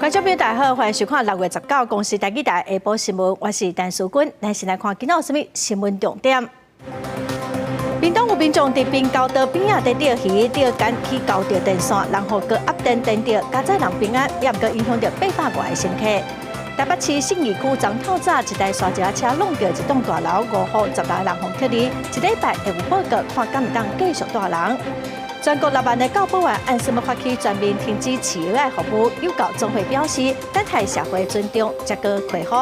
观众朋友大家好，欢迎收看6月19公司台记台下晡新闻，我是陈淑君，咱先来看今仔有啥物新闻重点。屏东有民众伫滨高道边仔伫钓鱼，钓竿去交着电线，然后搁压电电着，加载人平安，也毋过影响着800外个乘客。台北市信义区昨透早一台沙石车弄着一栋大楼，5户10来人互撤离，一礼拜会有报告，看敢毋当继续大人。全国6万的教保员按什么发起全面停止饲药的服务？有教总会表示，等待社会尊重，才个恢复。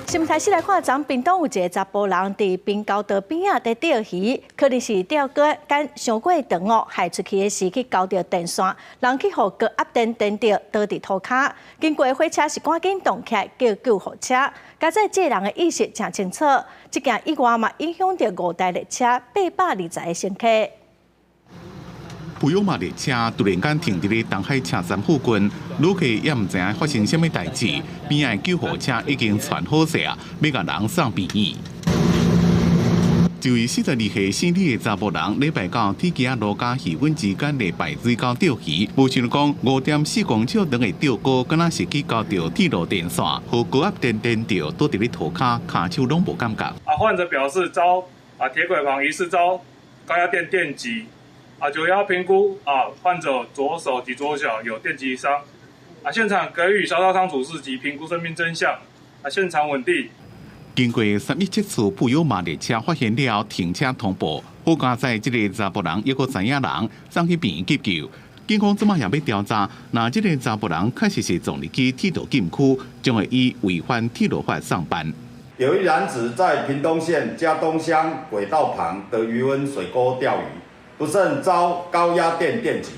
新闻台先来看，昨屏东有一个查甫人伫滨高道边仔伫钓鱼，可能是钓竿伤过长哦，害出去的时去交着电线，人去互高压电电着倒伫涂骹。经过火车是赶紧动起来叫救护车，加在这人的意识真清楚。这件意外嘛影响着5台列车820个乘客。普悠玛列车突然间停伫咧东海车站附近，旅客也唔知影发生什么代志，边仔救护车已经传好势啊，要甲人送病院。一位42岁姓李的查甫人，礼拜到铁桥路甲渔温之间的排水沟钓鱼，无想讲5.4公尺长的钓钩，敢若是去交着铁路电线，和高压电电着倒伫咧涂骹，骹手拢无感觉。患者表示遭铁轨旁疑似遭高压电电击。九幺评估患者左手及左脚有电击伤，现场给予烧烧伤处置及评估生命真相，现场稳定。经过317次普悠玛列车发现了停车通报，好加在这个查甫人一个知影人送去病院急救。警方即马也要调查，若这个查甫人确实是撞入去铁道禁区，将会以违反铁路法上班。有一男子在屏东县嘉东乡轨道旁的渔温水沟钓鱼。不慎遭高压电电击，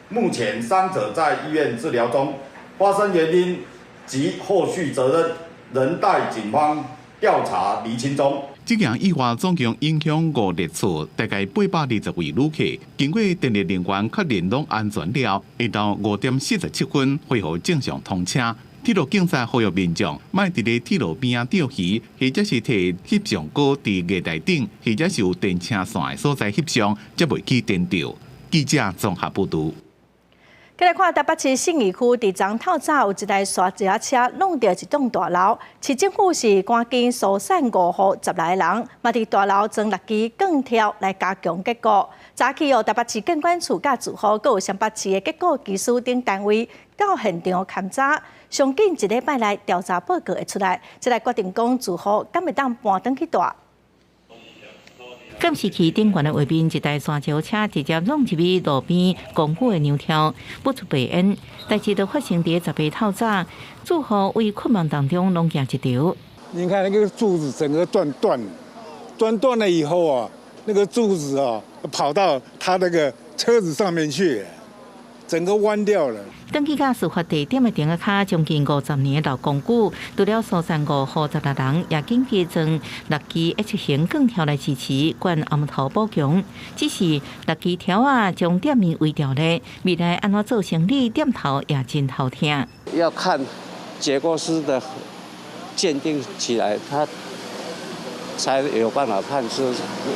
目前伤者在医院治疗中，发生原因及后续责任仍待警方调查厘清中。这件意外总共影响5列车，大概820位旅客。经过电力人员确认拢安全了，下到5:47分恢复正常通车。铁路警察呼吁民众，莫伫咧铁路边钓鱼，或者是摕翕相钩伫月台顶，或者是有电车线的所在翕相，才袂去电到。记者综合报道。再来看台北市信义区，伫昨透早有一台沙石车弄着一栋大楼，市政府是赶紧疏散5户10来人，嘛伫大楼装6支钢条来加强结果。早起台北市监管处甲住户，佮有新北市的结构技术等单位到现场勘查，上紧1礼拜内调查报告会出来，才来决定讲住户敢会当搬转去住。监视器顶悬的画面，一台山石车直接撞入去路边公寓的牛条，不出白烟。代志都发生伫10月透早，住户为困忙当中拢行一条。你看那个柱子整个断了以后啊，那个柱子啊跑到他那个车子上面去，整个弯掉了。登记甲事发地点的电话卡将近50年的老公寓，除了疏散5户10来人，也紧急装6支 H 型钢条来支持，管暗头补强。只是6支条将店面围掉咧，未来安怎做生意，店头也真头疼。要看结构师的鉴定起来，他才有办法判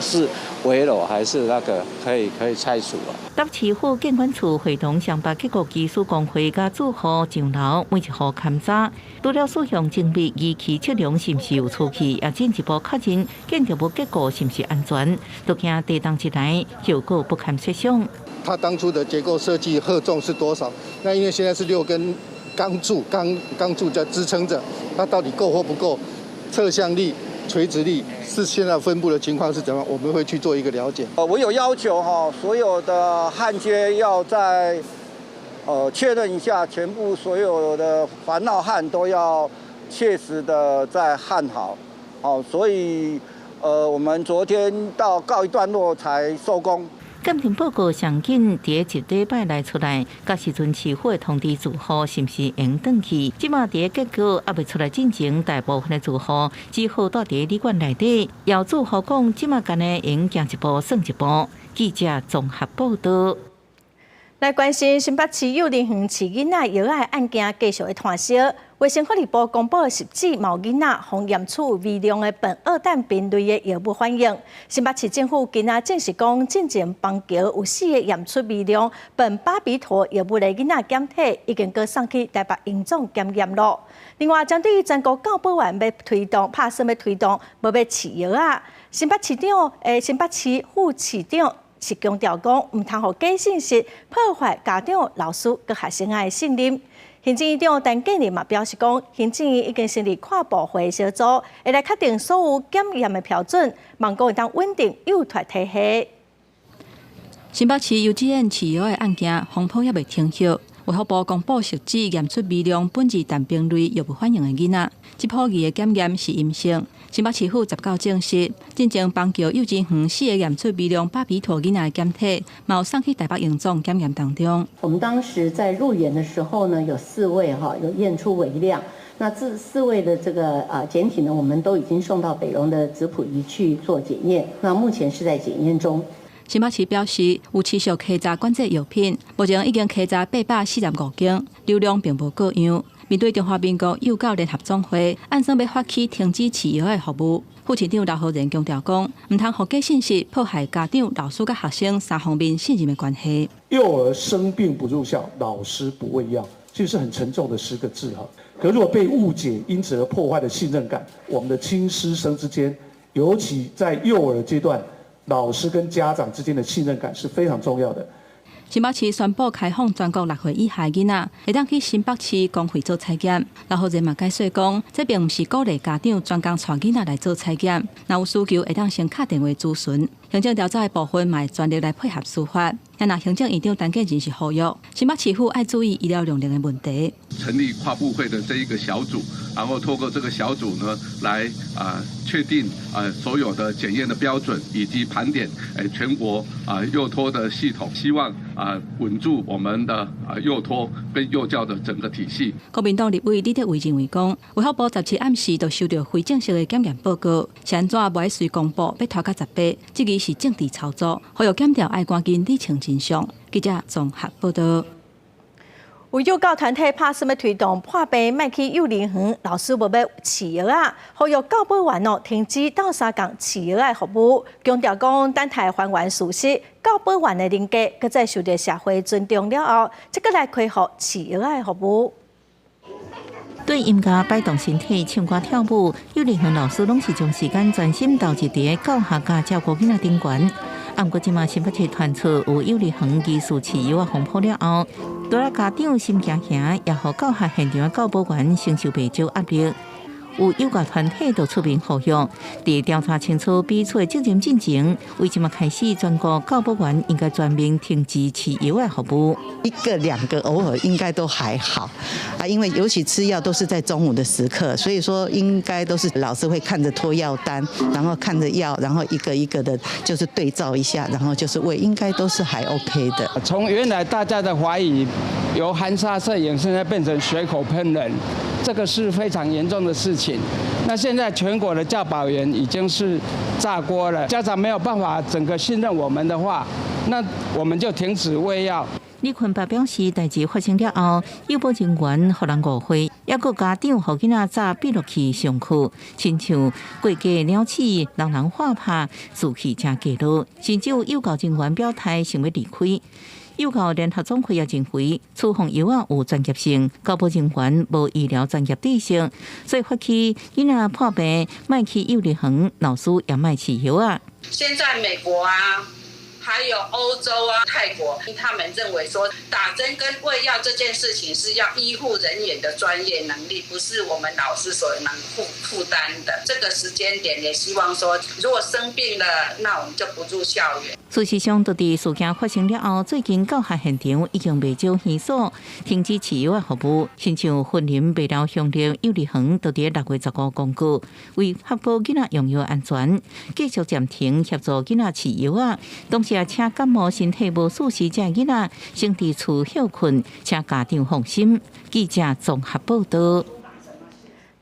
是围楼还是那个可以拆除啊。台北市府监管处会同上北结构技术工会甲住户上楼每一户勘查，除了使用精密仪器测量是毋是有出去，也进一步确认建筑物结构是毋是安全，都惊地动一来效果不堪设想。他当初的结构设计荷重是多少？那因为现在是6根钢柱在支撑着，它到底够或不够？侧向力、垂直力是现在分布的情况是怎样？我们会去做一个了解。我有要求所有的焊接要在确认一下，全部所有的环绕焊都要切实的再焊好。所以我们昨天到告一段落才收工。鉴定报告上紧伫1礼拜内出来，到时阵市府会通知住户是毋是用转去。即马伫结果还未出来进前，大部分的住户只好住伫旅馆内底。要住户讲，即马干呢用行一步算一步。记者综合报道。来关心新北市幼儿园饲囡仔药仔案件继续的传烧，卫生福利部公布10指毛囡仔防验出微量的苯二氮丙类的药物反应。新北市政府今仔证实讲，进前邦桥有4个验出微量苯巴比妥药物的囡仔检体，已经搁送去台北营总检验了。另外，针对于全国教保员要推动拍算要推动无要饲药啊，新北市副市长是强调讲，唔通互假信息破坏家长、老师佮学生的信任。行政院长陈建仁嘛表示讲，行政院已经成立跨部会小组，会来确定所有检验的标准，望讲会当稳定幼托体系。新北市幼稚园饲药的案件风波也未停歇。卫福部公布10指验出微量苯二氮丙类药物反应的囡仔，这波2个检验是阴性。新北市府19证实，进前邦桥幼稚园4个验出微量巴比妥囡仔的检体，有送去台北营总检验当中。我们当时在入园的时候呢，有4位有验出微量。那这4位的这个检体呢，我们都已经送到北荣的质谱仪去做检验，那目前是在检验中。新北市表示，有持续稽查管制药品，目前已经稽查845件，流量并无各样。面对中华民国幼教联合总会按算要发起停止饲药的服务，副市长刘浩仁强调讲，唔通互假信息破坏家长、老师甲学生3方面信任的关系。幼儿生病不入校，老师不喂药，其实是很沉重的10个字哈。可如果被误解，因此而破坏了信任感，我们的亲师生之间，尤其在幼儿阶段。老师跟家长之间的信任感是非常重要的。新北市宣布开放全国6岁以下囡仔会当去新北市公会做采检。然后人嘛解说讲，这并不是鼓励家长专工带囡仔来做采检，若有需求会当先打电话咨询。行政调查的部分嘛会全力来配合司法。那行政院长陈建仁是呼吁新北市府要注意医疗容量的问题。成立跨部会的这一个小组，然后透过这个小组呢，来确定所有的检验的标准，以及盘点全国幼托的系统，希望稳住我们的幼托跟幼教的整个体系。国民党立委李德维认为讲，卫福部17暗时就收到非正式的检验报告，是安怎不爱随公布，要拖到18，这个是政治操作，呼吁检调爱赶紧理清真相。记者综合报道。有幼教团体拍算要推动破病，卖去幼儿园，老师无要饲药啊，呼吁教保员停止斗相共饲药的服务，强调讲等待还原事实，教保员的人格，搁再受到社会尊重了后，才搁来恢复饲药的服务。对音乐摆动身体、唱歌跳舞，幼儿园老师拢是将时间专心投入伫教学甲照顾囡仔顶悬。不过，即马新北市传出有幼儿园疑似饲药风波了后，除了家长心惊惊，也互教学现场的教保员承受袂少压力。有幼教团体就出面呼吁，伫调查清楚彼此的责任进程，为即马开始全国教保员应该全面停止饲药的服务。1个2个偶尔应该都还好因为尤其吃药都是在中午的时刻，所以说应该都是老师会看着托药单，然后看着药，然后一个一个的就是对照一下，然后就是喂，应该都是还 OK 的。从原来大家的怀疑由含沙射影，现在变成血口喷人，这个是非常严重的事情。那现在全国的教保员已经是炸锅了，家长没有办法整个信任我们的话，那我们就停止喂药。李坤伯表示，代志发生了后，幼保人员互人误会，也有家长互囡仔早闭落去上课，亲像过街鸟鼠，人人话拍，士气真低落，甚至有幼教人员表态想要离开。幼教联合总会也认为，处方药有专业性，教保人员无医疗专业知识，所以发起囡仔破病，卖去幼儿园，老师也卖饲药啊。现在美国还有欧洲泰国，他们认为说打针跟喂药这件事情是要医护人员的专业能力，不是我们老师所能负担的。这个时间点也希望说，如果生病了，那我们就不入校园。事实上，伫事件发生了后，最近教学现场已经未少园所停止饲药的服务，亲像云林北寮乡立幼儿园，就伫6月15公告，为确保囡仔用药安全，继续暂停协助囡仔饲药同时也请感冒身体无舒适者囡仔先伫厝休困，请家长放心。记者综合报道。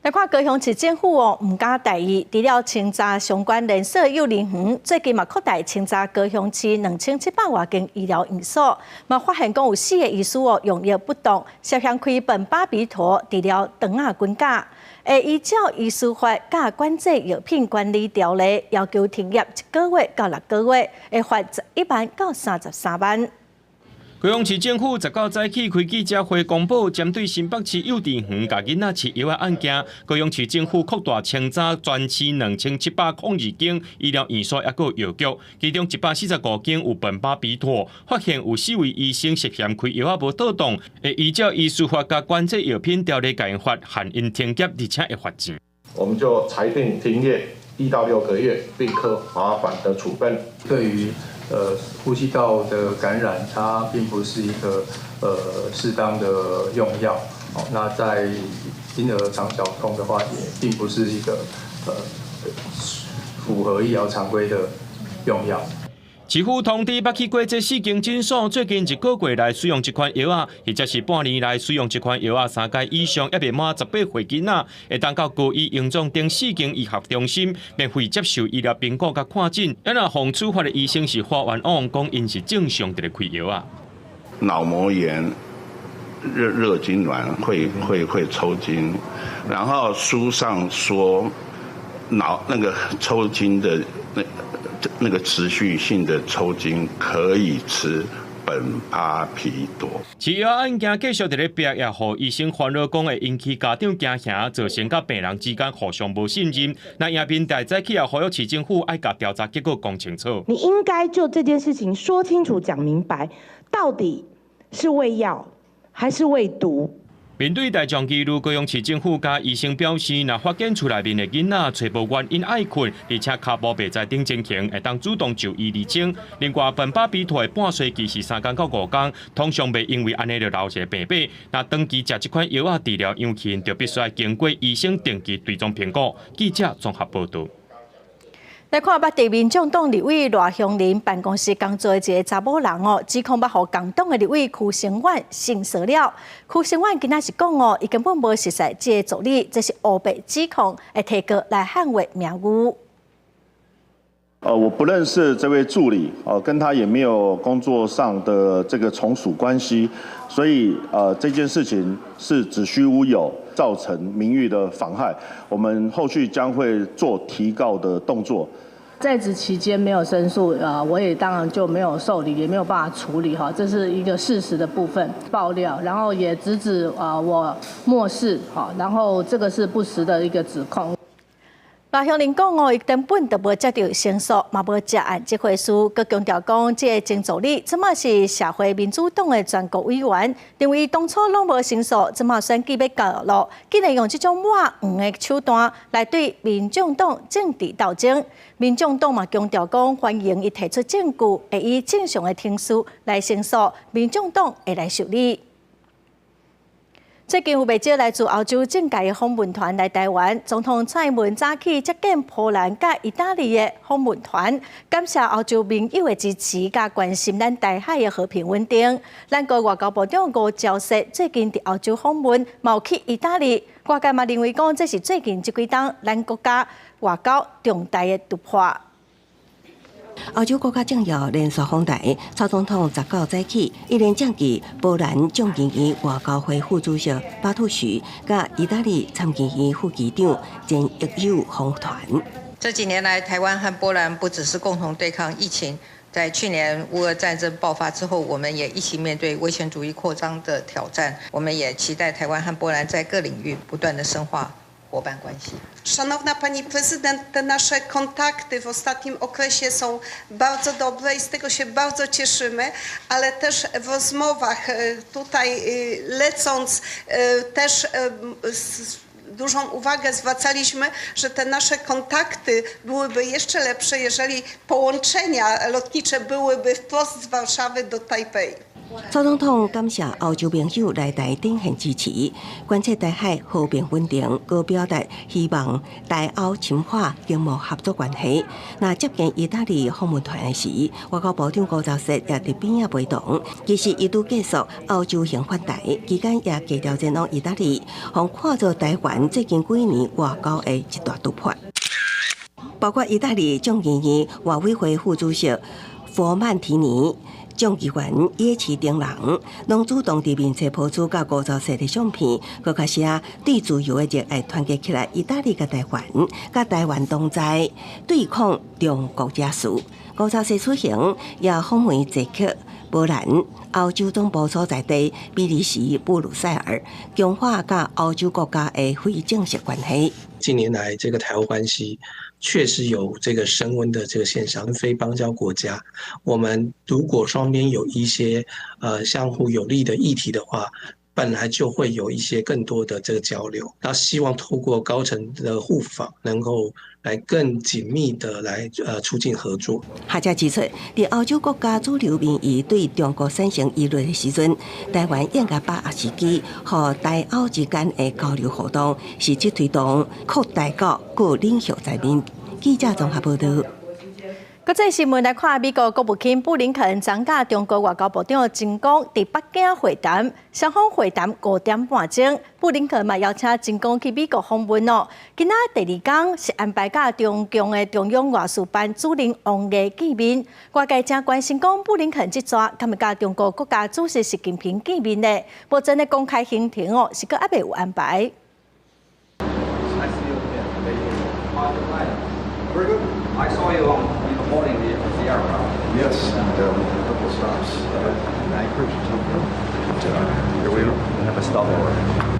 来看高雄市政府唔敢大意，除了清查相关连锁幼儿园，最近嘛扩大清查高雄市2700多间医疗院所，嘛发现讲有4个医师用药不当，涉嫌开苯巴比妥治疗肠仔菌架。会依照医师法甲管制药品管理条例，要求停业1个月到6个月，会罚11万到33万。高雄市政府19早起开记者会公布，针对新北市幼稚园甲囡仔饲药的案件，高雄市政府扩大清查全市2702间医疗院所，抑个药局，其中145间有苯巴比妥，发现有4位医生涉嫌开药无妥当，会依照医师法甲管制药品条例甲因罚，限因停业，而且会罚钱。我们就裁定停业1到6个月，并科罚款的处分。对于呼吸道的感染，它并不是一个适当的用药。那在婴儿肠绞痛的话，也并不是一个符合医疗常规的用药。市府通知捌去过这4间诊所，最近1个月来使用这款药啊，或者是半年来使用这款药啊3届以上，也未满18岁囡仔，会当到高医营总等4间医学中心免费接受医疗评估甲看诊。要若防处罚的医生是花完案，讲因是正常在开药啊。脑膜炎、热痉挛会抽筋，然后书上说那个抽筋的那个持续性的抽筋可以吃苯巴比妥。饲药案件继续在咧逼，也互医生烦恼，讲会引起家长惊吓，造成甲病人之间互相无信任。那亚平台早起也呼吁市政府爱甲调查结果讲清楚。你应该就这件事情说清楚、讲明白，到底是喂药还是喂毒？面对大众记录，高雄市政府甲医生表示，若发现厝内面的囡仔找无原因爱困，而且脚部袂在顶前行，会当主动就医厘清。另外，苯巴比妥的半衰期是3天到5天，通常袂因为安尼就留一个病病。那长期食这款药啊治疗养气，就必须要经过医生定期追踪评估。记者综合报道。来看捌地民众党立委赖香林办公室工作的一个查某人指控捌互共党的立委邱成远性骚扰。邱成远今仔是讲伊根本无实在这个助理，这是乌白指控，会提告来捍卫名誉。我不认识这位助理，跟他也没有工作上的这个从属关系，所以这件事情是子虚乌有，造成名誉的妨害。我们后续将会做提告的动作。在职期间没有申诉，我也当然就没有受理，也没有办法处理哈，这是一个事实的部分爆料，然后也直指我漠视然后这个是不实的一个指控。赖香林讲伊根本就无接到申诉，嘛无接案这回事，佮强调讲这个前助理怎么是社会民主党的全国委员，因为当初拢无申诉，怎么选举要交落，竟然用这种抹黄的手段来对民众党政治斗争。民众党嘛强调讲欢迎伊提出证据，会以正常的程序来申诉，民众党会来受理。最近有不少来自欧洲政界的访问团来台湾，总统蔡英文早起接见波兰甲意大利的访问团，感谢欧洲盟友的支持，甲关心咱台海的和平稳定。咱国外交部长吴钊燮最近伫欧洲访问，嘛有去意大利，外界嘛认为讲这是最近这几档咱国家外交重大的突破。欧洲国家政要连续访台，蔡总统19早起一连降级波兰众议院外交会副主席巴图许，甲意大利参议院副议长兼益友访团。这几年来，台湾和波兰不只是共同对抗疫情，在去年乌俄战争爆发之后，我们也一起面对威权主义扩张的挑战。我们也期待台湾和波兰在各领域不断的深化伙伴关系。Szanowna Pani Prezydent, te nasze kontakty w ostatnim okresie są bardzo dobre i z tego się bardzo cieszymy, ale też w rozmowach tutaj lecąc też dużą uwagę zwracaliśmy, że te nasze kontakty byłyby jeszcze lepsze, jeżeli połączenia lotnicze byłyby wprost z Warszawy do Tajpej. 蔡总统感谢欧洲盟友来台展现支持，关切台海和平稳定，高表达希望台欧深化经贸合作关系。那接见意大利访问团时，外交部长高昭实也伫边仔陪同。其实伊拄结束欧洲行访台期间，也低调前往意大利，互看做台湾最近几年外交的一大突破。包括意大利众议院外委会副主席佛曼提尼。众议员野崎丁人拢主动伫面册抛出甲高昭实的相片，佮开始对自由的热爱团结起来。意大利甲台湾，甲台湾同在对抗中国者事。高昭实出行也访问捷克、波兰、欧洲总部所在地比利时布鲁塞尔，强化甲欧洲国家的非正式关系。近年来，这个台欧关系确实有这个升温的这个现象。非邦交国家，我们如果双边有一些相互有利的议题的话，本来就会有一些更多的这个交流。那希望透过高层的互访，能够来更紧密的来促进合作。学者指出，在欧洲国家主流民意对中国产生疑虑的时阵，台湾应该把握时机，和台欧之间的交流互动，实际推动扩大国各领袖在面。记者综合报道。国际新闻来看，美国国务卿布林肯参加中国外交部长秦刚伫北京会谈，双方会谈5点半钟。布林肯嘛邀请秦刚去美国访问哦。今仔第2天是安排甲中共的中央外事办主任王毅见面。外界正关心讲布林肯这撮敢会甲中国国家主席习近平见面呢？目前的公开行程哦是阁还未有安排。I saw you in the morning the aircraft. Yes, and a couple of stops in Anchorage, here we have a stopover.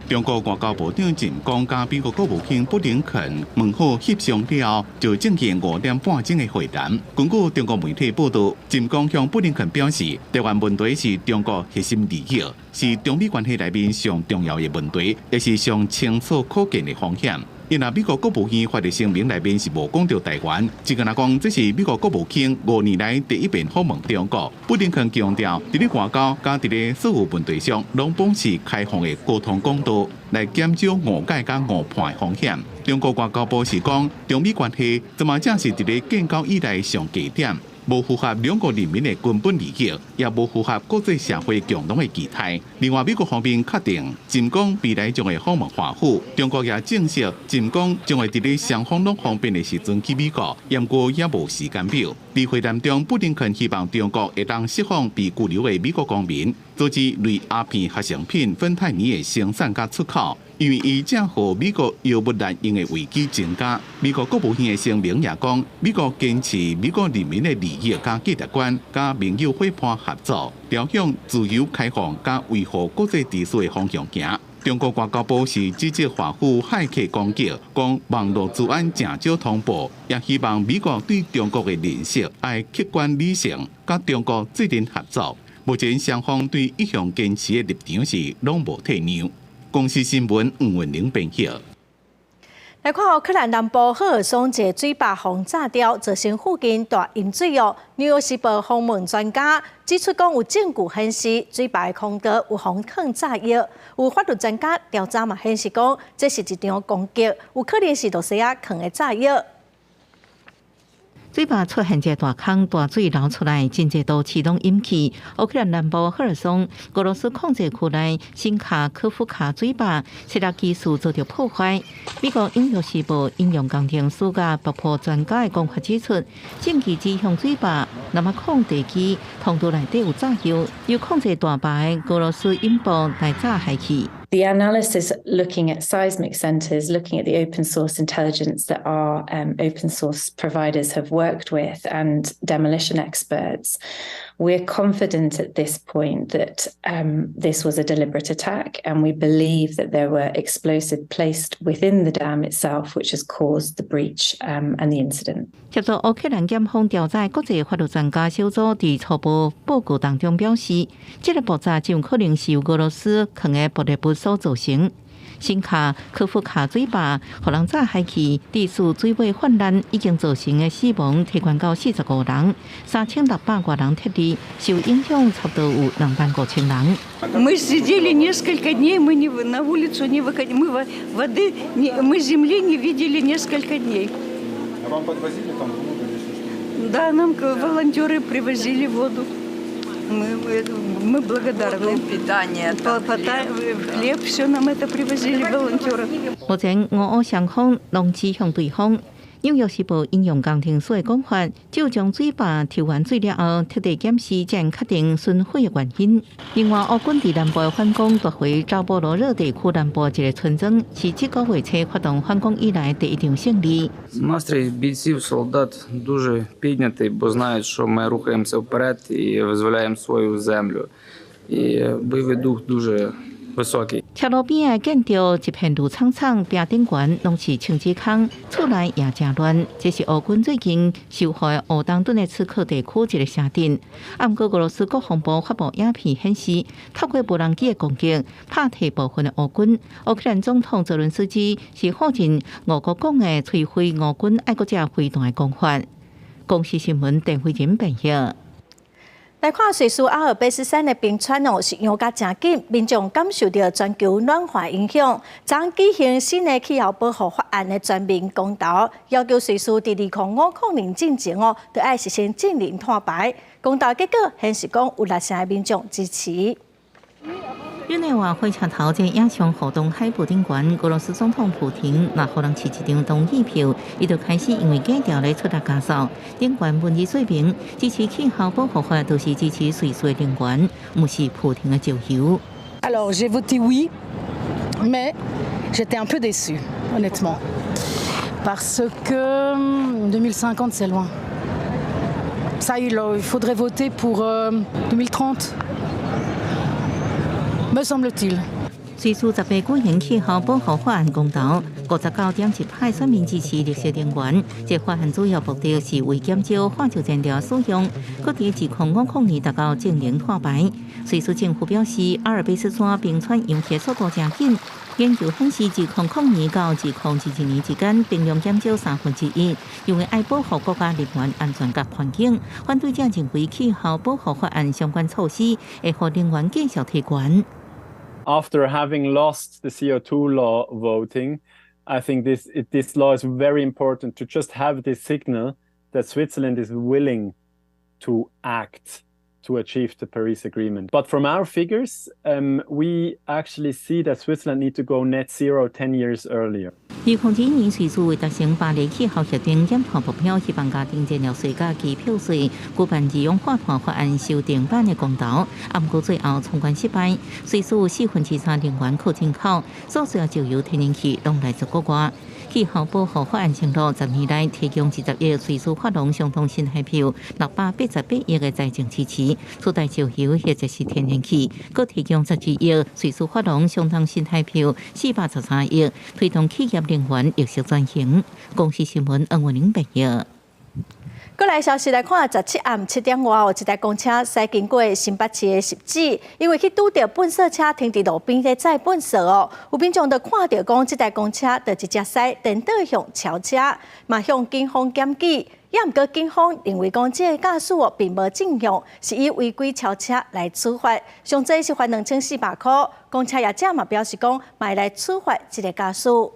中国外交部长秦刚甲美国国务卿布林肯问好协商了，就进行5点半钟的会谈。根据中国媒体报道，秦刚向布林肯表示，台湾问题是中国核心利益，是中美关系内面上重要的问题，也是上清楚可见的风险。因为美国国务院发的声明内面是无讲到台湾，只敢讲这是美国国务卿5年来第一遍访问中国。布林肯强调，在咧外交加在咧所有问题上，拢保持开放的沟通管道，来减少误解加误判的风险。中国外交部是讲，中美关系怎么正是在咧建交以来上低点。无符合两国人民的根本利益，也无符合国际社会共同的期待。另外，美国方面确定秦刚未来将会访问华府，中国也证实秦刚将会伫咧双方拢方便的时阵去美国，不过也无时间表。在会谈中，布林肯希望中国会当释放被拘留的美国公民，阻止类鸦片合成品芬太尼的生产甲出口。因为伊正和美国药物滥用的危机增加，美国国务院的声明也讲，美国坚持美国人民的利益加价值观，加盟友伙伴合作，朝向自由开放加维护国际秩序的方向行。中国外交部是指责华府骇客攻击，讲网络治安正少通报，也希望美国对中国的认识爱客观理性，甲中国制定合作。目前双方对一向坚持的立场是拢无退让。公司新闻黄文玲编辑。来看乌克兰南部赫尔松一个水坝轰炸掉，造成附近大淹水哦。纽约时报访问专家指出，讲有证据显示水坝的空道有防抗炸药。有法律专家调查嘛显示讲，这是一场攻击，有可能是罗西亚藏的炸药。水坝出现一大坑，大水流出来，真侪都市拢淹去。乌克兰南部赫尔松俄罗斯控制区内新卡科夫卡水坝设立技术遭到破坏。美国《纽约时报》引用工程师甲爆破专家的讲法指出，证据指向水坝那么控地基通道内底有炸药，由控制大坝的俄罗斯引爆来炸害去。The analysis looking at seismic centres, looking at the open source intelligence that our open source providers have worked with and demolition experts, we're confident at this point that this was a deliberate attack, and we believe that there were explosives placed within the dam itself, which has caused the breach and the incident. 协助乌克兰检方调查国际法律专家小组伫初步报告当中表示，这个爆炸就有可能是由俄罗斯藏的爆裂物所造成。新卡克服卡水坝，互人早海去地处水位泛滥，已经造成的死亡提悬到45人，3600多人脱离，受影响差不多有25000人。Мы сидели несколько дней, мы на улицу не выходили, мы воды, мы земли не видели несколько дней. А вам подвозили там воду или что? Да, нам волонтеры привозили воду. Мы благодарны. Питание, хлеб, все нам это привозили волонтеры. 目前俄乌双方拢指向对方。纽约时报引用工程所的讲法，只有将水坝抽完水了后，彻底检视才能确定损毁的原因。另外，俄军伫南部反攻夺回扎波罗热地区南部一个村庄，是这个月初发動反攻以来第一場勝利。Настрій бійців, солдат дуже піднятий, бо знають, що ми рухаємося вперед і визволяємо свою землю. І бойовий дух дуже високий. 车路边的建筑一片绿葱葱，边顶悬拢是枪支坑，厝内也真乱。这是俄军最近收复的俄东顿的刺客地区一个城镇。不过俄罗斯国防部发布影片显示，透过无人机的攻击，拍退部分的俄军。乌克兰总统泽伦斯基是否认俄国讲的摧毁俄军爱国者飞弹的讲法。公视新闻邓慧仁报道。来看瑞士阿尔卑斯山的冰川是溶甲真紧，民众感受到全球暖化影响。昨举行新的气候保护法案的全民公投，要求瑞士伫2050年进前就要实现净零碳排。公投结果显示讲有60%的民众支持。日内瓦火车头在影响河东海部顶悬，俄罗斯总统普廷若互人饲一张同意票，伊就开始因为假条咧出力加速。顶悬文字说明，支持气候保护法都是支持瑞士的能源，不是普廷的石油。Alors j'ai voté oui, mais j'étais un peu déçue, honnêtement, parce que 2050 c'est loin. Ça il faudrait voter pour 2030. Me semble-t-il. 瑞士18舉行氣候保護法案公投，59.1%選民支持綠色能源。這法案主要目的是為減少化石燃料使用，各地2050年達到淨零碳排。瑞士政府表示，阿爾卑斯山冰川融化速度真緊，研究顯示2000年到2021年之間，冰量減少1/3，因為愛保護國家能源安全及環境。反對者認為氣候保護法案相關措施會讓能源繼續提懸。After having lost the CO2 law voting, I think this law is very important to just have this signal that Switzerland is willing to act to achieve the Paris Agreement. But from our figures, we actually see that Switzerland needs to go net zero 10 years earlier. 2021年，瑞士為達成巴黎氣候協定減碳目標，希望家庭燃料稅加機票稅舉辦二氧化碳法案修訂版的公投，不過最後衝關失敗。瑞士有3/4能源靠進口，所需石油、天然氣攏來自國外。氣候保護法案承諾10年來提供20億瑞士法郎相當新海票688億的財政支持，取代石油或者是天然氣，各提供12億瑞士法郎相當新海票413億，推動企業能源綠色轉型。公視新聞恩文玲報道。過來消息來看，17暗7點外，有一台公車駛經過新北市的汐止，因為去拄到糞掃車停伫路邊咧載糞掃哦，有民眾就看到講，這台公車就直接駛顛倒向超車，嘛向警方檢舉。也毋過警方認為講，這個駕駛並無正向，是以違規超車來處罰，上濟是罰2400塊。公車業者嘛表示講，嘛會來處罰這個駕駛。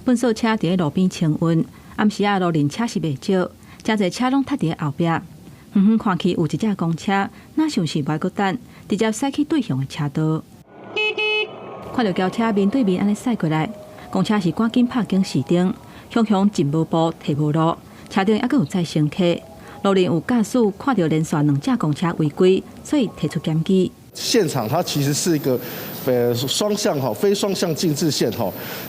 糞掃車佇路邊清運。暗時路連車是袂少，真濟車攏踢佇後壁。遠遠看去有一隻公車，哪像是袂閣等，直接駛去對向的車道。看到轎車面對面安尼駛過來，公車是趕緊拍警示燈，向進無步，退無路。車頂還閣有載乘客，路邊有駕駛看到連續2架公車違規，所以提出檢舉。現場它其實是一個雙向非雙向禁制線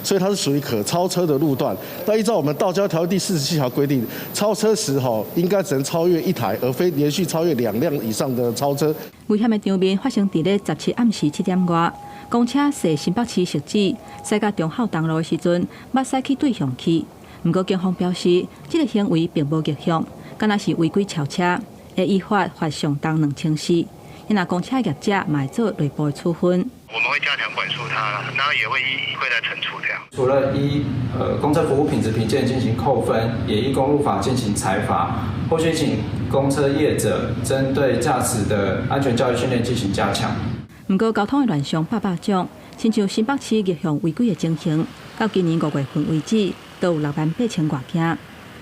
所以它是屬於可超車的路段。那依照我們道交條例第47條規定，超車時應該只能超越1台，而非連續超越2輛以上的超車。危險的場面發生在17暗時7點外，公車駛新北市汐止，駛到忠孝東路的時陣，要駛去對向去。不過警方表示，這個行為並無逆向，敢若是違規超車，會依法罰上當2400。因那公车业者嘛会做内部的处分。我们会加强管束它，然后也会来惩处这样。除了依公车服务品质评鉴进行扣分，也依公路法进行裁罚。后续请公车业者针对驾驶的安全教育训练进行加强。不过交通的乱象百种，亲像新北市逆向违规的情形，到今年5月份为止，都有68000外件。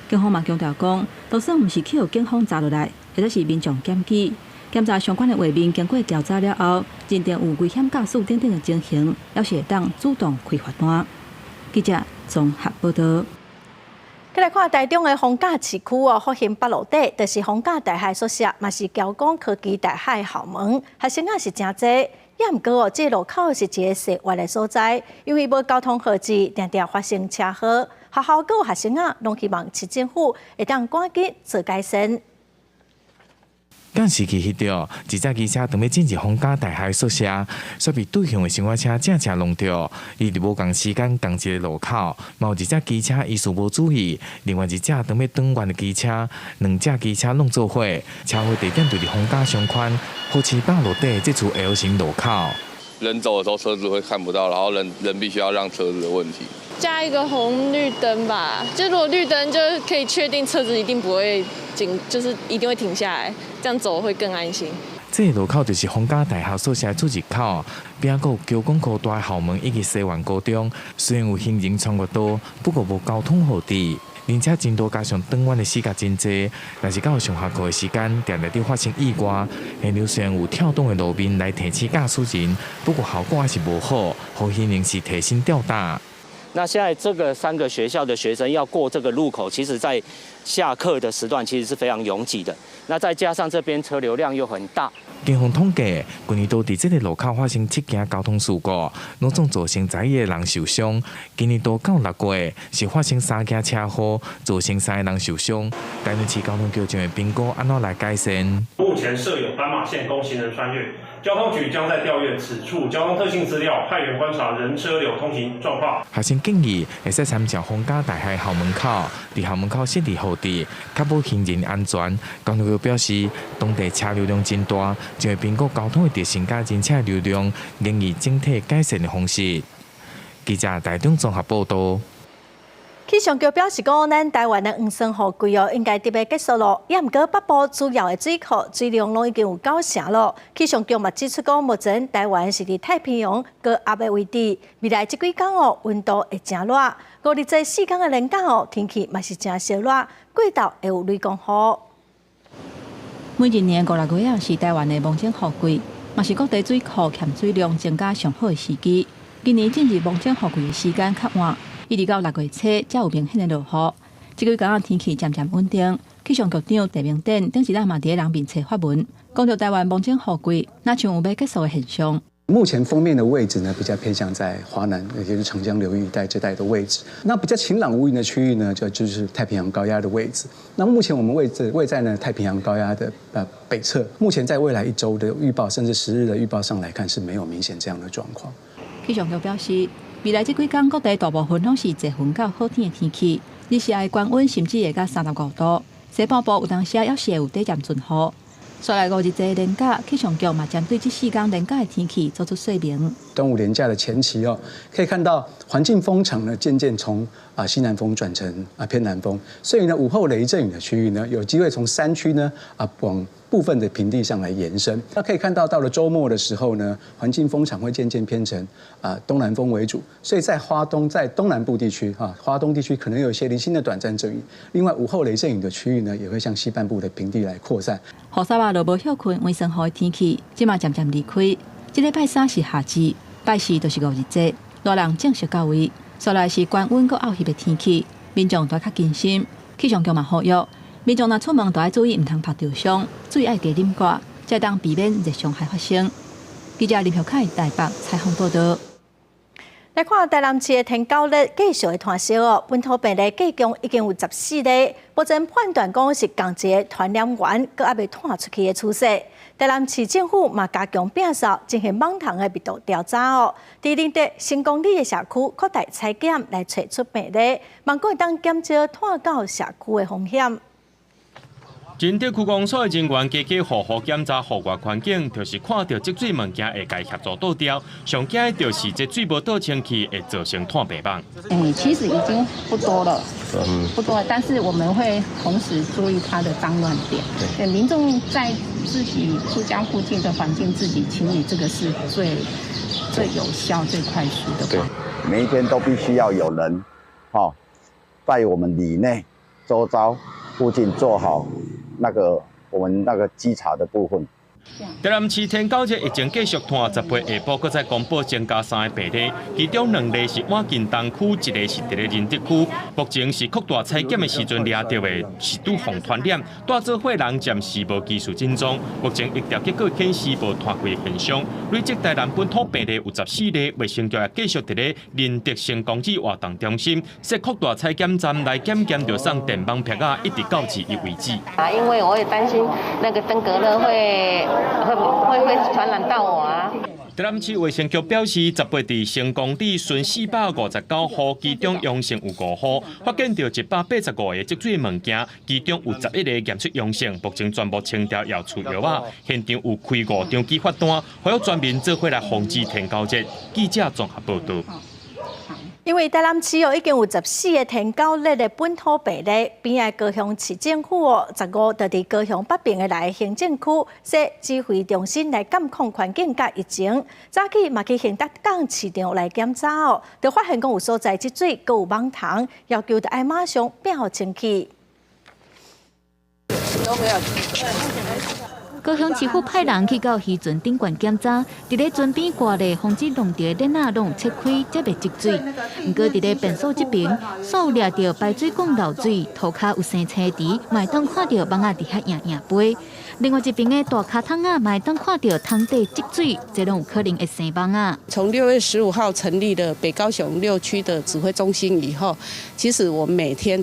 警方嘛强调讲，就算不是去由警方查落来，或者是民众检举。检查相关的画面，经过调查了后，认定有危险驾驶等的情形，要是会当主动开罚单。记者综合报道。再来看台中的逢甲市区哦，福兴北路底，就是逢甲大学宿舍，嘛是交工科技大学校门，学生啊是真多。也毋过哦，这路口是一个细活的所在，因为无交通号志，常常发生车祸。学校各学生啊，拢希望市政府会当赶紧做改善。赶时期迄条，一架机车当要进入逢甲大学宿舍，却被对向的小火车正弄着。伊伫无共时间同一个路口，嘛有一架机车疑似无注意，另外一架当要转弯的机车，两架机车弄做伙，车祸地点就伫逢甲商圈福兴北路底这处 L 型路口。人走的时候车子会看不到，然后人必须要让车子的问题。加一个红绿灯吧，就如果绿灯就可以确定车子一定不会就是一定会停下来，这样走会更安心。这个路口就是逢甲大学宿舍出入口，边个有高工科大校门以及西湾高中，虽然有行人穿过道，不过无交通号志。而且真多加上转弯的时间真济，但是到上下课的时间，常常发生意外。现场虽然有跳动的路面来提醒驾驶人，不过效果还是无好，好行人是提心吊胆。那现在这个3个学校的学生要过这个路口，其实在下课的时段其实是非常拥挤的。那再加上这边车流量又很大。警方统计，去年都伫这个路口发生7件交通事故，拢总造成在意的人受伤。今年到6月是发生3件车祸，造成3个人受伤。台南市交通局将会评估安怎来改善。目前设有斑马线供行人穿越，交通局将在调阅此处交通特性资料，派员观察人车流通行状况。学生建议会使参照逢甲大学校门口，伫校门口设立号志，确保行人安全。交通局表示，当地车流量真大，将会评估交通的特性甲人车流量，建议整体改善的方式。记者台中综合报道。气象局表示讲，咱台湾的黄霜雨季哦，应该特别结束咯。也毋过北部主要的水库水量拢已经有9成咯。气象局嘛指出讲，目前台湾是伫太平洋高压的位置，未来这几天哦，温度会真热。5日这4天的连假哦，天气嘛是真烧热，过头会有雷公雨。每一年5、6月啊，是台湾的梦境雨季，嘛是各地水库欠水量增加上好的时机。今年进入梦境雨季的时间较晚。一直到6月初才有明显的落雨，这几天天气渐渐稳定。气象局长陈明典顶一日嘛伫人面册发文，讲到台湾梦境雨季，那像有要结束的现象。目前封面的位置呢，比较偏向在华南，也就是长江流域一带这带的位置。那比较晴朗无云的区域呢，就是太平洋高压的位置。那目前我们位在呢太平洋高压的北侧。目前在未来1周的预报，甚至10日的预报上来看，是没有明显这样的状况。气象局表示，未来这几天各地大部分拢是侪云到好天的天气，日时的高温甚至会到35度，西半部有当时要是有短暂阵雨。再来5日这连假，气象局嘛针对这4天连假的天气做出说明。端午连假的前期哦，可以看到环境风场呢渐渐从西南风转成偏南风，所以呢午后雷阵雨的区域呢有机会从山区呢往部分的平地上来延伸。那可以看到到了周末的时候呢，环境风场会渐渐偏成东南风为主，所以在花东在东南部地区花东地区可能有一些零星的短暂阵雨。另外午后雷阵雨的区域呢也会向西半部的平地来扩散。雨伞啊，落无休困，微生雨的天气，即马渐渐离开。这礼拜3是夏至，拜4就是5日节，热浪正式到位。再来是高温佮漚湿的天气，民众要较谨慎。气象局嘛呼吁，民众若出门都要注意，唔通拍照相，注意爱加啉歌，才当避免热伤害发生。记者林小凯台北采访报道。来看台南市的天狗日继续的传烧哦，本土病例计共已经有14例，目前判断讲是同一个传染源，佮还未探出去的趋势。台南市政府嘛加强摒扫，进行网通的密度调查哦。伫林德新公里的社区扩大采检来找出病例，望可以当减少探到社区的风险。仁德区公所的人员加加好好检查户外环境，就是看到积水物件会该协助倒掉。上惊的就是这水无倒清气，会造成碳白板。其实已经不多了，不多了，但是我们会同时注意它的脏乱点。对，民众在自己住家附近的环境自己清理，这个是最有效、最快速的。对，每一天都必须要有人，在我们里内、周遭、附近做好我们那个稽查的部分。台南市天狗节已经继续拖10倍，下晡搁再公布增加3个病例，其中2例是晚近东区，一例是伫咧仁德区。目前是扩大采检的时阵抓到的是拄防传染，带做伙人暂时无技术症状。目前疫调结果显示无团开现象。累积台南本土病例有14例，卫生局也继续伫咧仁德成功子活动中心设扩大采检站来检着送电棒片啊，一直到治愈为止。因为我也担心那个登革热会传染到我啊。台南市卫生局表示，18伫成功里顺459户，其中阳性有5户，发现到185个积水物件，其中有11个验出阳性，目前全部清掉药出药啊。现场有开5张寄发单，呼吁全民做伙来防治天狗节。记者综合报道。因为台南市已经有14个天狗类的本土病例，边个高雄市政府15就伫高雄北边的内行政区设指挥中心来监控环境甲疫情。早起嘛去行德港市场来检查就发现讲有所在积水，阁有网塘，要求就爱马上变好清气。高雄市府派人去到渔船顶悬检查，伫咧船边挂咧防止弄潮的链拢切开，才袂积水。不过伫咧便所这边，所掠到排水管漏水，涂骹有生青池，嘛会当看到网仔伫遐硬硬飞。另外一边的大卡桶嘛会当看到桶底积水，这拢有可能会生网仔。从6月15号成立了北高雄6区的指挥中心以后，其实我们每天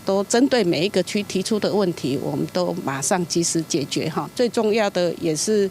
都针对每一个区提出的问题，我们都马上及时解决哈。最重要的也是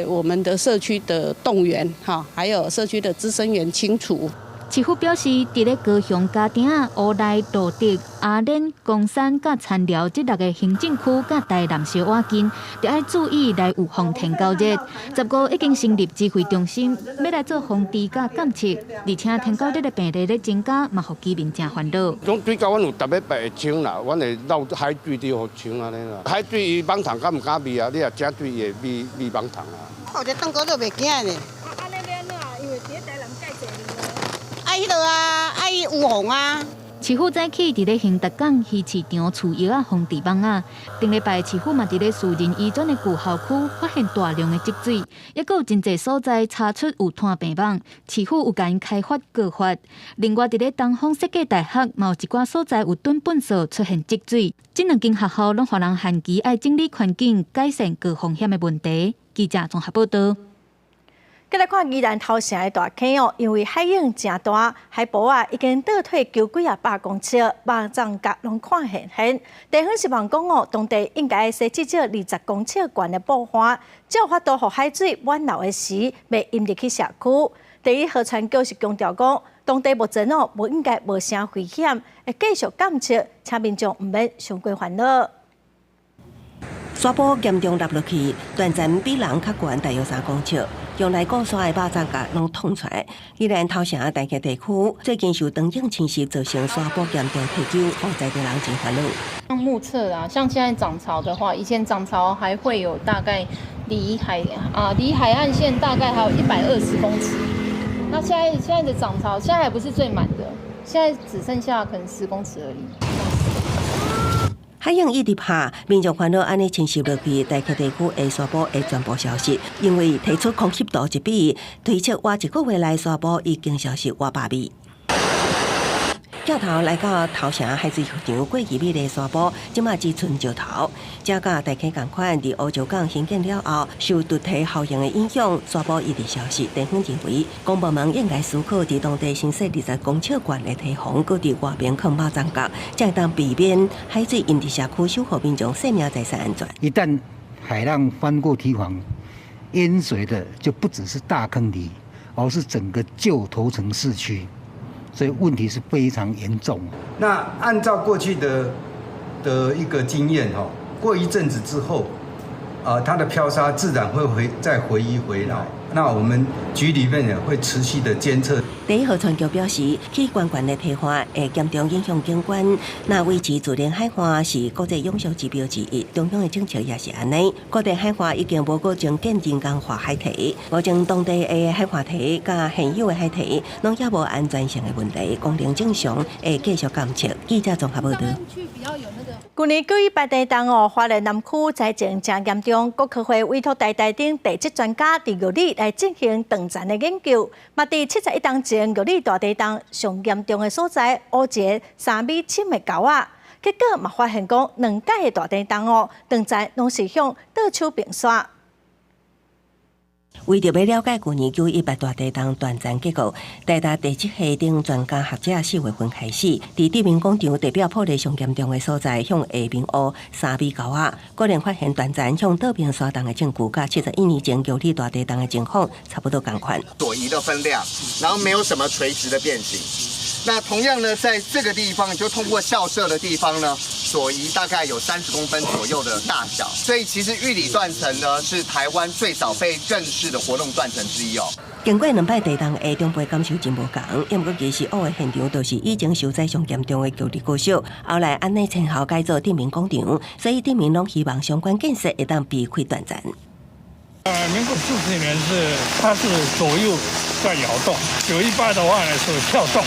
我们的社区的动员哈，还有社区的资深员清除。市府表示，伫咧高雄、嘉定、乌来、路德、阿莲、公山、甲田寮这6个行政区甲台南小瓦近，就要注意来预防天狗热。15已经成立指挥中心，要来做防治甲监测，而且天狗热的病例咧增加，嘛互居民真烦恼。种水沟阮有逐礼拜会清啦，阮会绕海水就互清安尼啦。海水伊网塘敢唔敢味啊？你若食水会味网塘啊。我这登革热袂惊呢。安尼要安怎？因为伫台南介济年。爱迄落啊，爱有红啊。市府早起伫咧行德港鱼市场除药啊防治网仔，顶礼拜市府嘛伫咧私人医院的旧校区发现大量的积水，也有真侪所在查出有摊病网，市府有甲因开发告发。另外伫咧东方设计大学嘛有一寡所在有趸本数出现积水，这2间学校拢互人限期爱整理环境，改善高风险的问题。记者综合报道。再来看宜兰头城的大坑因为海涌真大，海波已经倒退几百公尺，网站甲拢看现。地方是望讲当地应该设至少20公尺悬的布花，才有法度互海水满流的时，袂淹入去社区。第一河川局是强调讲，当地目前无应该无啥危险，会继续监测，请民众毋免伤过烦恼。沙坡严重落去，断层比人较悬，大约3公尺。用来过沙的巴掌甲拢捅出来。宜兰头城大溪地区最近受长影侵袭，造成沙坡严重退休，让在地人真烦恼。像目测啊，像现在涨潮的话，以前涨潮还会有大概离海岸线大概还有120公尺。那现在的涨潮，现在还不是最满的，现在只剩下可能10公尺而已。海涌一直拍，民众烦恼安尼侵袭落去，大溪地区的沙坡会全部消失，因为提出空气度一比，推测活1个月来沙坡已经消失500米。镜头来到头城海水场过2米的沙坡，即马只剩石头。这甲大溪同款，伫乌石港兴建了后，受毒体效应的影响，沙坡一直消失。地方认为，公部门应该思考伫当地新设20公尺悬的堤防，搁伫外边放马站角，才当避免海水淹入社区，守护民众生命财产安全。一旦海浪翻过堤防，淹水的就不只是大坑堤，而是整个旧头城市区。所以问题是非常严重。那按照过去的一个经验过一阵子之后，它的漂沙自然会再回移回来。那我们局里面也会持续的监测。第一号船桥表示，去悬悬的堤化会严重影响景观。那维持自然海岸是国际永续指标之一，中央的政策也是安尼。各地海岸已经无够增建人工化海堤，目前当地的海岸堤甲现有的海堤，拢也无安全性的问题，功能正常，会继续监测。记者综合报道。去年9月8日当花莲南区灾情正严重，国科会委托台等地质专家伫玉里来进行断层的研究。嘛，伫71当前玉里大地震上严重的所在，乌一个3米深的沟仔，结果嘛发现讲2届的大地震断层拢是向倒手并刷。为着要了解去年9月8大地震断层结果，台大地质系等专家学者4月份开始，伫对面广场代表破裂上严重的所在，向下面挖3米沟仔，果然发现断层向倒边刷动的证据，甲71年前玉里大地震的情况差不多同款。左移的分量，然后没有什么垂直的变形。那同样呢，在这个地方就通过校舍的地方呢，左移大概有30公分左右的大小，所以其实玉里断层呢是台湾最早被认识的活动断层之一哦。经过2摆地震的中辈感受真无同，因为其实挖的现场都是已经受灾上严重的旧里高小，后来安内前后改造对面广场，所以对面拢希望相关建设会当避开断层。民国40年它是左右在摇动，918的话呢是跳动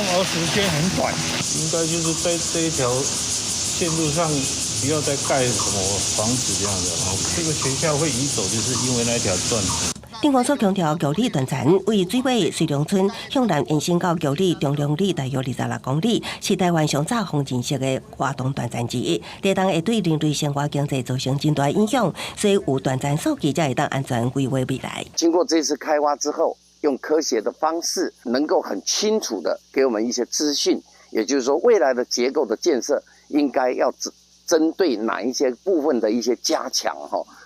而时间很短，应该就是在这一条线路上不要再盖什么房子这样的，然后这个学校会移走，就是因为那条断层。警方所强调，玉里断层为水尾水龙村向南延伸到玉里中量里大约26公里，是台湾上早封建式的活动断层之一。地震会对人类生活经济造成真大影响，所以有断层数据才会当安全规划未来。经过这次开挖之后，用科学的方式，能够很清楚的给我们一些资讯，也就是说，未来的结构的建设应该要针对哪一些部分的一些加强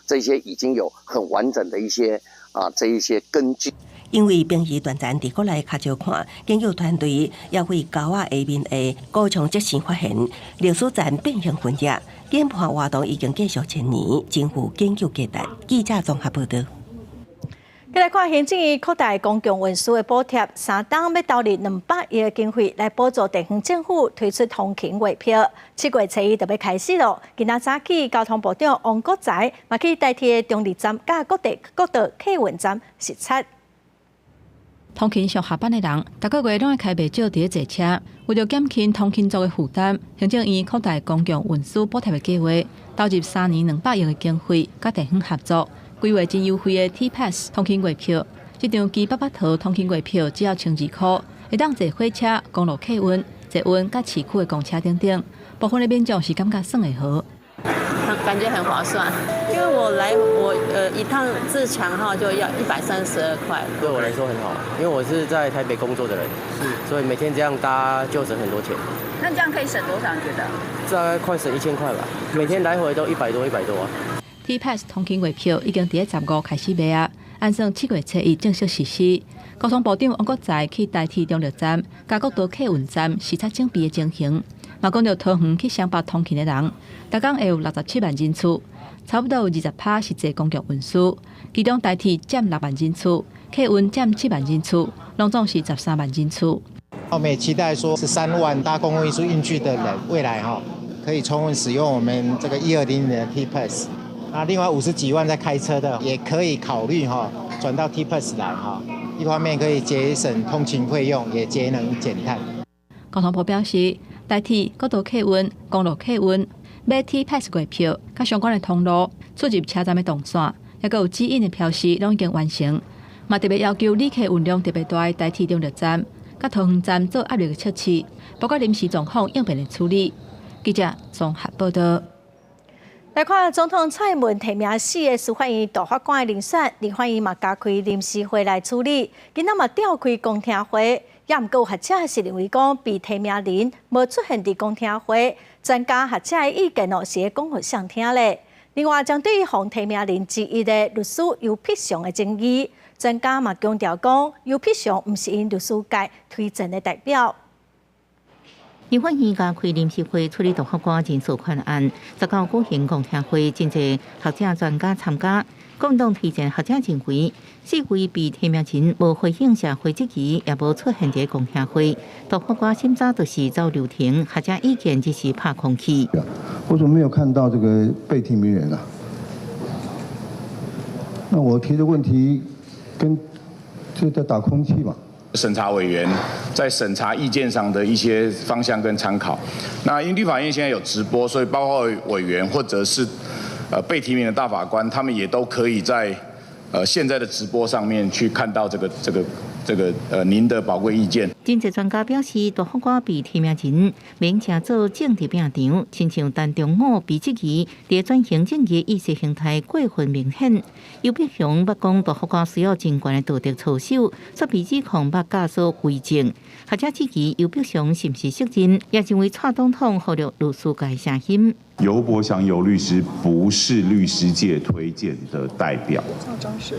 这些已经有很完整的一些这一些根据。因为平时断层伫国内较少看，研究团队也为沟仔下面的高墙即时发现历史站变形分野，研判活动已经继续1000年，政府研究阶段。记者综合报道。再来看行政院扩大公共运输的补贴，3档要投入200亿的经费来补助地方政府推出通勤月票。7月初1就要开始咯。今仔早起，交通部长王国材嘛去代替中立站甲各道客运站视察。通勤上下班的人，每个月拢会开袂少伫坐车，为了减轻通勤族的负担，行政院扩大公共运输补贴的计划，投入3年200亿的经费，甲地方合作。规划真优惠的 T-Pass 通勤月票，这张基88套通勤月票只要12块，会当坐火车、公路客运、捷运、甲市区的公车等等。部分的民众是感觉算会好，感觉很划算，因为一趟自强号就要132块。对我来说很好，因为我是在台北工作的人，所以每天这样搭就省很多钱。那这样可以省多少？你觉得？大概快省1000块吧，每天来回都100多啊。T-Pass 通勤月票已经伫15开始卖啊，按算7月初1正式实施。交通部长王国材去代替中立站、甲各道客运站视察整备的情形，嘛讲到桃园去双北通勤的人，每工会有67万人次，差不多有20%是坐公共运输，其中代替占6万人次，客运占7万人次，拢总是13万人次。我们也期待说13万搭公共运输运具的人，未来可以充分使用我们这个1200的 T-Pass。那另外50几万在开车的，也可以考虑转到 T-Pass 来一方面可以节省通勤费用，也节能减碳。交通部表示，代替各道客运、公路客运买 T-Pass 月票，甲相关的通路、出入车站的动线，也有指引的标示，拢已经完成。嘛特别要求旅客运量特别大，代替中立站、甲桃园站做压力的测试，包括临时状况应变的处理。记者综合报道。来看总统蔡英文提名4个司法院大法官的遴选，立法院嘛加开临时会来处理。今仔嘛召开公听会，也毋过学者是认为讲被提名人无出现伫公听会，专家学者的意见是讲互谁听咧。另外，针对防提名人之一的律师尤必祥的争议，专家嘛强调讲尤必祥毋是因律师界推荐的代表。立法院加开临时会处理大法官人事款案，19举行公听会，真侪学者专家参加。国民党推荐学者认为，4位被提名人无回应社会质疑，也无出现在公听会。大法官审查就是照流程，学者意见只是拍空气。我怎么没有看到这个被提名人啊？那我提的问题跟这在打空气嘛？审查委员在审查意见上的一些方向跟参考。那因为立法院现在有直播，所以包括委员或者是被提名的大法官，他们也都可以在现在的直播上面去看到这个您的宝贵意见。真侪专家表示，大法官被提名人免正做政治病场，亲像陈忠武被质疑，伫转型正义意识形态过分明显。尤碧雄捌讲大法官需要真悬的道德操守，却被指控捌教唆违政。学者质疑尤碧雄是不是适任，也认为蔡总统呼吁律师界声音。尤伯祥尤律师不是律师界推荐的代表。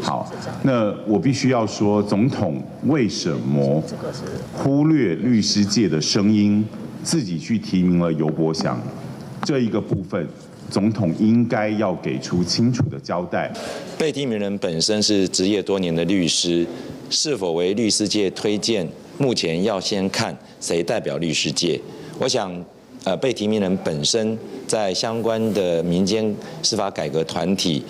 好，那我必须要说，总统为什么忽略律师界的声音，自己去提名了尤伯祥？这一个部分，总统应该要给出清楚的交代。被提名人本身是职业多年的律师，是否为律师界推荐，目前要先看谁代表律师界。我想。被提名人本身在相关的民间司法改革团体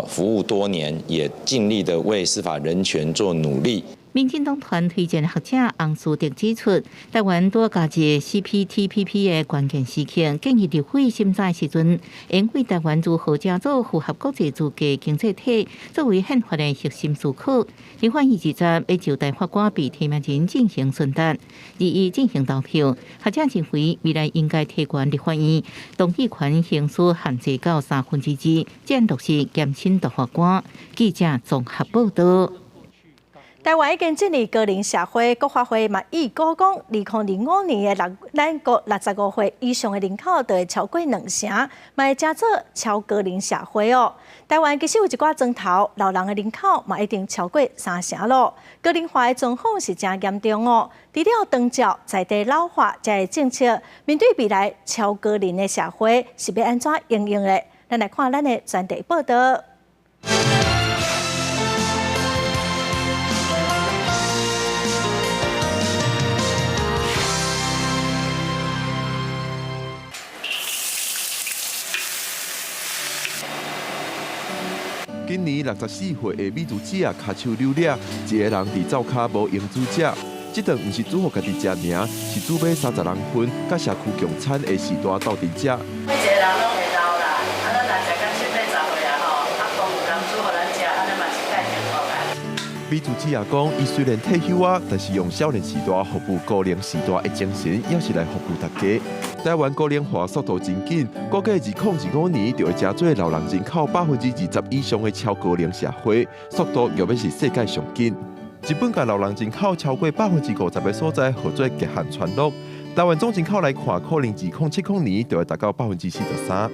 服务多年，也尽力的为司法人权做努力。民进党团推荐学者洪书德指出，台湾多加一 CPTPP 的关键时刻，建议立法审查时阵，应为台湾如何加做符合国际资格经济体作为宪法的核心思考。立法院20要就大法官被提名人进行询答，21进行投票。学者认为，未来应该提悬立法院动议权刑诉限制到2/3，这落实减轻大法官。记者综合报道。台湾已经进入高龄社会，国发会嘛预估讲，2025年的咱国65岁以上的人口就会超过2成，嘛会加做超高龄社会哦。台湾其实有一寡砖头，老人的人口嘛一定超过3成咯。高龄化的状况是真严重哦。除了长照在地老化这个政策，面对未来超高龄的社会，是要安怎应用的？咱来看咱的专题报道。今年64岁的美珠姐脚手溜俩，一个人伫灶骹无用煮食。这顿毋是煮互家己食尔，是煮买30人份，甲社区共餐的时代斗阵食。每一个人拢会老啦，咱若食到70岁啊吼，公有人煮互咱食，安尼嘛是介幸福啦。美珠姐讲，伊虽然退休啊，但是用少年时代服务高龄时代的精神，也是来服务大家。台湾高龄化速度真紧，估计2015年就会加做老人人口20%以上的超高龄社会，速度又要是世界上紧。日本甲老人人口超过50%的所在，号做极限传录。台湾总人口来看，可能2070年就会达到43%。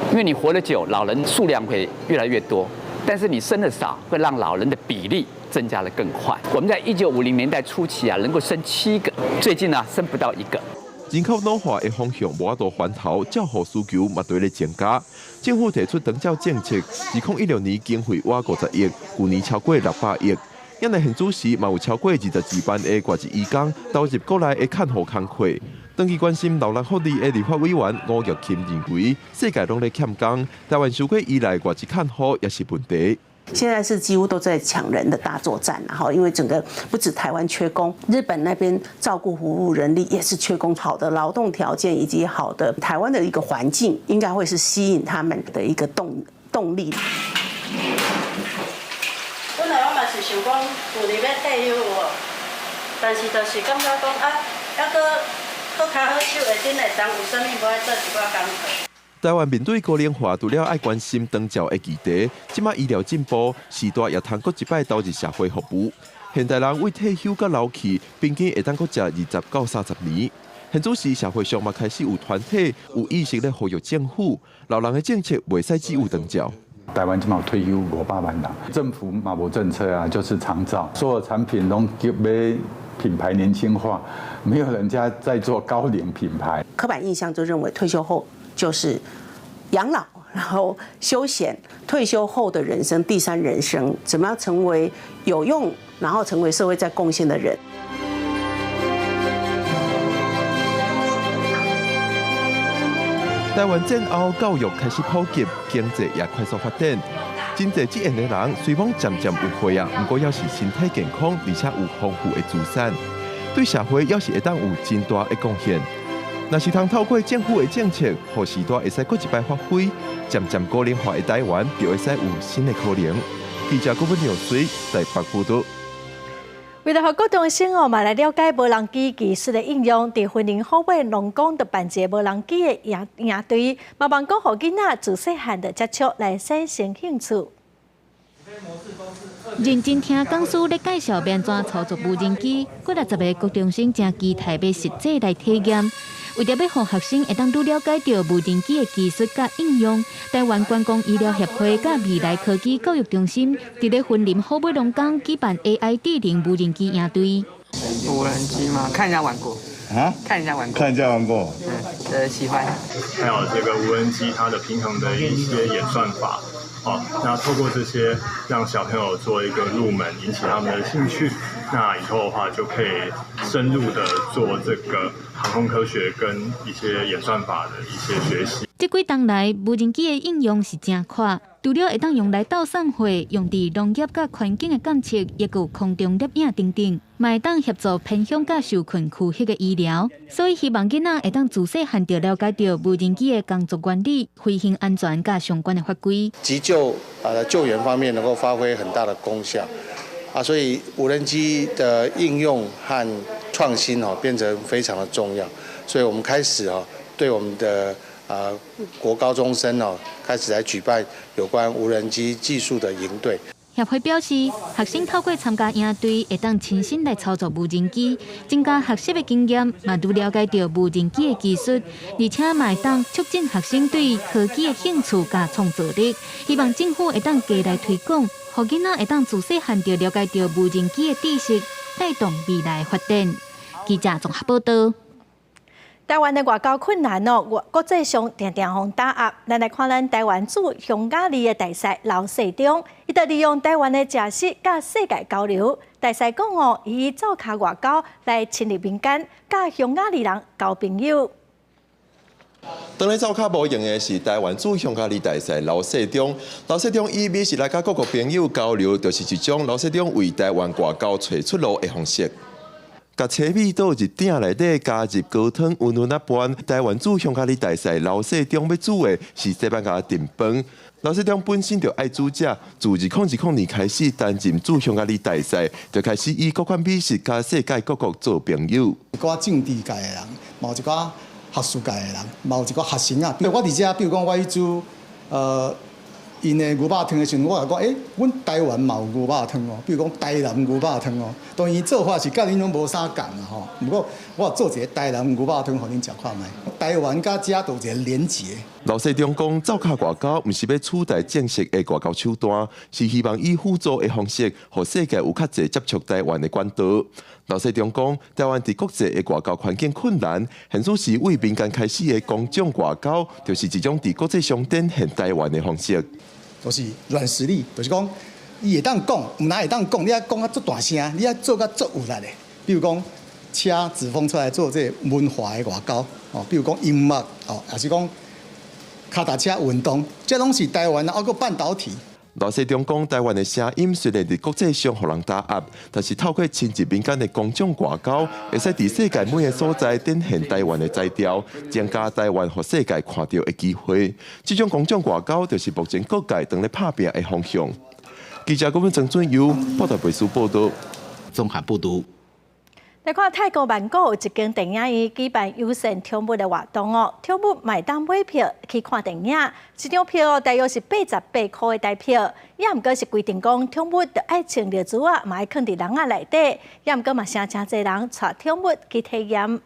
因为你活得久，老人数量会越来越多，但是你生的少，会让老人的比例增加得更快。我们在1950年代初期能够生7个，最近生不到1个。人口老化的方向无法度翻头，照护需求嘛对咧增加。政府提出长照政策，2016年经费挖50亿，去年超过600亿。因内现主时嘛有超过22万的外籍移工投入国内的看护工课。长期关心老人福利的立法委员吴玉琴认为，世界拢在欠工，台湾受过依赖外籍看护也是问题。现在是几乎都在抢人的大作战，然后因为整个不止台湾缺工，日本那边照顾服务人力也是缺工，好的劳动条件以及好的台湾的一个环境，应该会是吸引他们的一个动力。本来我嘛是想讲旧年要退休哦，但是就是感觉讲还佫较好手的，真会当有啥物无爱做一寡工作。台湾面对高龄化，除了爱关心长照的议题，即马医疗进步，时代也通过一摆投入社会服务。现代人为退休到老去，平均会当佫食20到30年。现主时社会上嘛开始有团体有意识咧呼吁政府，老人的政策袂使只有长照。台湾今嘛退休500万人，政府嘛无政策啊，就是长照，所有产品都要品牌年轻化，没有人家在做高龄品牌。刻板印象就认为退休后就是养老，然后休闲，退休后的人生第三人生，怎么样成为有用，然后成为社会在贡献的人。台湾战后教育开始普及，经济也快速发展。真侪职业的人虽讲渐渐有岁啊，不过要是身体健康，而且有丰富的资产，对社会要是会当有真大的贡献。若是通透过政府的政策，或时代会使搁一摆发挥，渐渐高龄化的台湾就会使有新的可能。记者郭文亮水台北报道。为了让各中生嘛来了解无人机技术的应用，伫婚姻后尾农工就办一个无人机的营队，嘛帮讲互囡仔自细汉就接触来产生兴趣。认真听讲师咧介绍变怎操作无人机，60个高中生正期待要实际来体验。为着要让学生会当愈了解到无人机的技术甲应用，台湾观光医疗协会甲未来科技教育中心伫咧云林后尾农港举办 AI 智能无人机营队。无人机吗？看人家玩过啊？看人家玩过。看人家玩过。喜欢。还有这个无人机它的平衡的一些演算法。那透过这些让小朋友做一个入门，引起他们的兴趣，那以后的话就可以深入的做这个航空科学跟一些演算法的一些学习。这几年来，无人机的应用是真快，除了会当用来斗送货、用伫农业甲环境的监测，也有空中摄影等等，嘛会当协助偏乡甲受困区域的医疗。所以希望囡仔会当自细汉就了解到无人机的工作原理、飞行安全甲相关的法规。急救救援方面能够发挥很大的功效所以无人机的应用和创新变成非常的重要。所以我们开始对我们的国高中生开始来举办有关无人机技术的营队。协会表示，学生透过参加营队，会当亲身来操作无人机，增加学习的经验，嘛愈了解到无人机的技术，而且嘛会当促进学生对科技的兴趣甲创造力。希望政府会当加来推广，让囡仔会当自细汉就了解到无人机的知识，带动未来发展。记者综合报道。台湾的外交困难国际上常常互打压。咱来看咱台湾驻匈牙利的大使刘世忠，伊就利用台湾的假释甲世界交流。大使讲伊走卡外交来亲入民间，甲匈牙利人交朋友。当来走卡无用的是台湾驻匈牙利大使刘世忠。刘世忠意味是来甲各国朋友交流，就是一种刘世忠为台湾外交找出路的方式。甲车米倒入鼎内底，加入高汤，温温啊拌。台湾驻匈牙利大使刘世忠要煮的是西班牙炖饭。刘世忠本身就爱煮食，自2010年开始担任驻匈牙利大使，就开始以各款美食甲世界各国做朋友。一寡政治界的人，嘛有一寡学术界的人，嘛有一寡学生啊。比如我伫遮，比如讲我去煮因的牛肉汤的时候，我也讲，阮台湾嘛有牛肉汤比如讲台南牛肉汤当然做法是甲恁拢无啥共啊不过我做一个台南牛肉汤，互恁食看卖。台湾甲遮都有一个连结。刘世忠讲，走卡外交毋是要取代正式的外交手段，是希望以辅助的方式，互世界有较侪接触台湾的管道。刘世忠讲，台湾伫国际的外交环境困难，现属是为民间开始的公众外交，就是一种伫国际上展现台湾的方式。就是软实力，就是讲，伊会当讲，毋哪会当讲，你要讲啊足大声，你要做甲足有力的。比如讲，请子枫出来做这文化的外交，比如讲音乐，也是讲脚踏车运动，这拢是台湾包括半导体。刘世忠讲，台湾的声音虽然伫国际上互人打压，但是透过亲入民间的公众外交，会使伫世界每个所在展现台湾的才调，增加台湾互世界看到的机会。这种公众外交就是目前各界当咧拍拼的方向。记者郭文郑准由报道背书报道，综合报道。来看泰国曼谷有一间电影院举办优先跳舞的活动跳舞买单买票去看电影，一张票大约是88块的台票，也毋过是规定讲跳舞着爱穿着珠嘛爱放伫笼仔内底，也毋过嘛声真侪人带跳舞去体验。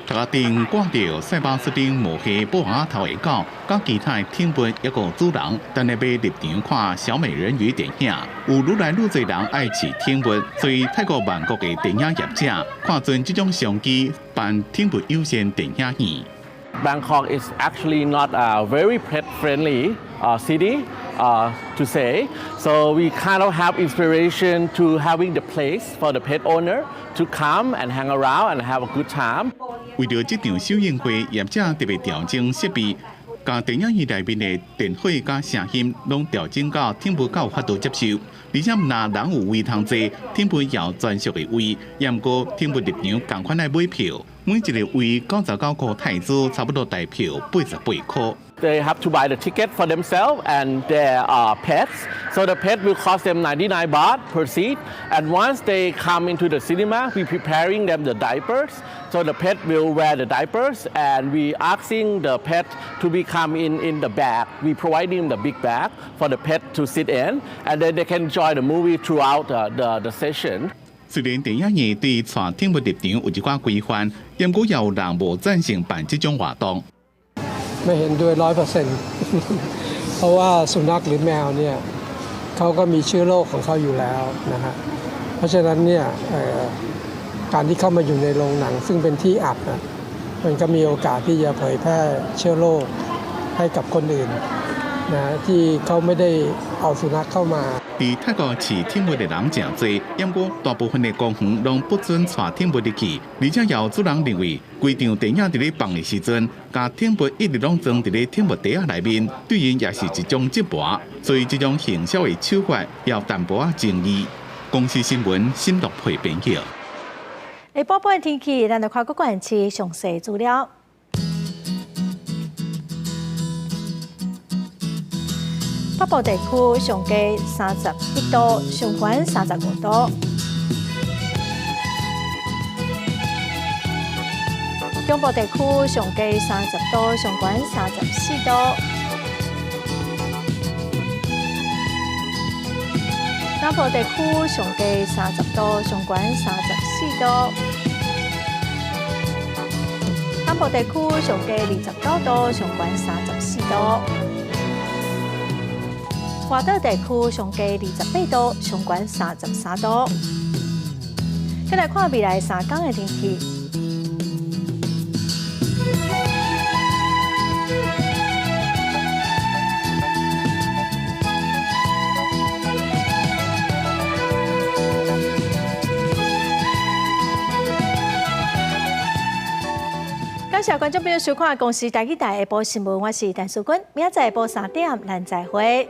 大家顶挂着西巴斯汀毛黑布瓦头的狗，甲其他天本一个主人，等下要入场看小美人鱼电影。有愈来愈多人爱饲天本，所以泰国曼谷的电影业者看准这种商机，办天本优先电影院。Bangkok is actually not a very pet-friendly city to say. So we kind of have inspiration to having the place for the pet owner to come and hang around and have a good time. 为着这场首映会，业者特别调整设备，将电影院内面的电火加声音拢调整到天本有法度接受。而且若人有位通坐，天本也有专属的位，也毋过天本入场同款来买票。每一个位99块泰铢，差不多大票88块。They have to buy the ticket for themselves and their pets. So the pet will cost them 99 baht per seat. And once they come into the cinema, we preparing them the diapers. So the pet will wear the diapers, and we asking the pet to become in the bag. We providing the big bag for the pet to sit in, and then they can enjoy the movie throughout the session. 虽然电影院对带天本入场有一寡规范，但也有人无赞成办这种活动。ไม่เห็นด้วย100%เพราะว่าสุนัขหรือแมวเนี่ยเขาก็มีเชื้อโรคของเขาอยู่แล้วนะฮะเพราะฉะนั้นเนี่ยการที่เข้ามาอยู่ในโรงหนังซึ่งเป็นที่อับนะมันก็มีโอกาสที่จะเผยแพร่เชื้อโรคให้กับคนอื่นนะที่เขาไม่ได้เอาสุนัขเข้ามา伫泰国饲天本的人真多，不过大部分的公园拢不准带天本入去，而且有主人认为，规场电影伫咧放的时阵，甲天本一直拢装伫咧天本底下内面，对因也是一种折磨，所以这种行销的手法要淡薄仔争议。公司新闻新录配编辑。下晡半天气，咱来看各县市详细资料。北部地区上低31度，上悬35度；中部地区上低30度，上悬34度；南部地区上低30度，上悬34度；北部地区上低29度，上悬34度。华岛地区上低28度，上悬33度。再来看未来3天的天气。感谢观众朋友收看《公视台语台下晡新闻》，我是陈淑君，明仔载下晡3点，咱再会。